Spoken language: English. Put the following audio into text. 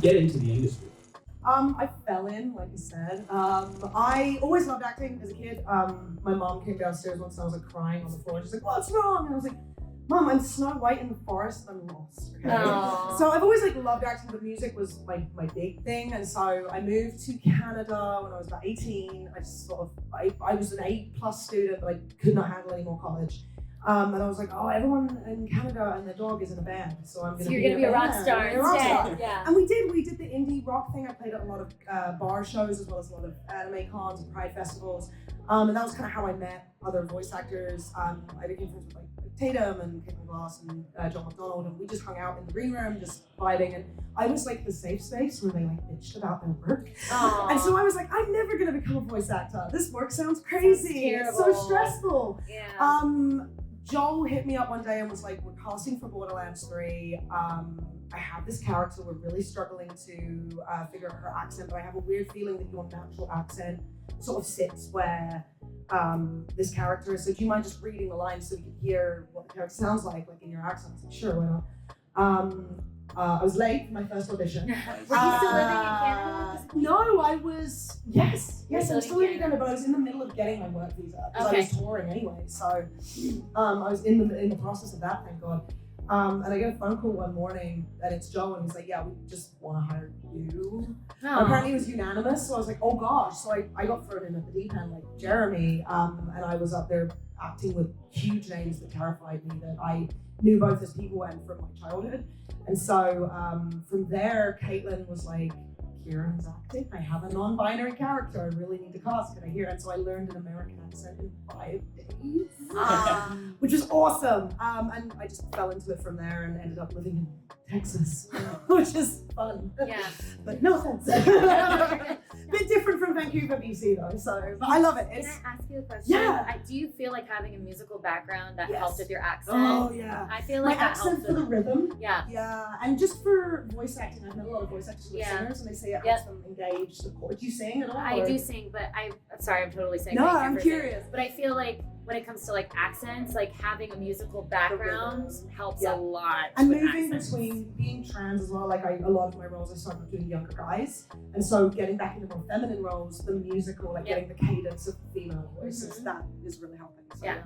get into the industry? I fell in, like I said. I always loved acting as a kid. My mom came downstairs once and I was like crying on the floor. She's like, "What's wrong?" And I was like, "Mom, I'm Snow White in the forest and I'm lost." Okay? So I've always like loved acting, but music was my big thing. And so I moved to Canada when I was about 18. I just sort of, I was an A+ student, but I could not handle any more college. And I was like, oh, everyone in Canada and their dog is in a band, so I'm gonna be a rock star. Yeah. And we did the indie rock thing. I played at a lot of bar shows as well as a lot of anime cons and pride festivals. And that was kind of how I met other voice actors. I became friends with like Tatum and Caitlin Glass and John McDonald, and we just hung out in the green room, just vibing. And I was like the safe space where they like bitched about their work. Aww. And so I was like, I'm never gonna become a voice actor. This work sounds crazy. It's so stressful. Yeah. Joel hit me up one day and was like, we're casting for Borderlands 3. I have this character, we're really struggling to figure out her accent, but I have a weird feeling that your natural accent sort of sits where this character is. So do you mind just reading the lines so we can hear what the character sounds like in your accent? I was like, sure, why not? I was late for my first audition. Were you still living in Canada? No, I was, yes, I'm still living in Canada, but I was in the middle of getting my work visa because I was touring anyway. So I was in the process of that, thank God. And I get a phone call one morning and it's Joe and he's like, yeah, we just want to hire you. Apparently it was unanimous, so I was like, oh gosh. So I got thrown in at the deep end like Jeremy, and I was up there acting with huge names that terrified me, that I knew both as people and from my childhood. And so from there, Caitlin was like, Kieran's acting. I have a non-binary character. I really need to cast. Can I hear it? And so I learned an American accent in 5 days, which was awesome. And I just fell into it from there and ended up living in Texas, which is fun. Yeah. But no offense. Bit different from Vancouver, BC though. So, but I love it. Can I ask you a question? Yeah. Do you feel like having a musical background that helped with your accent? Oh yeah. I feel my like that accent helps for the rhythm. Yeah. Yeah, and just for voice acting, I've met a lot of voice actors with singers, and they say it helps them engage the chord. Do you sing at all? I do sing, but I'm sorry, I'm totally saying. No, I'm curious. But I feel like when it comes to like accents, like having a musical background helps a lot. And moving between being trans as well, like a lot of my roles I started doing younger guys, and so getting back into more feminine roles, the musical, like getting the cadence of female voices, that is really helping. So, yeah.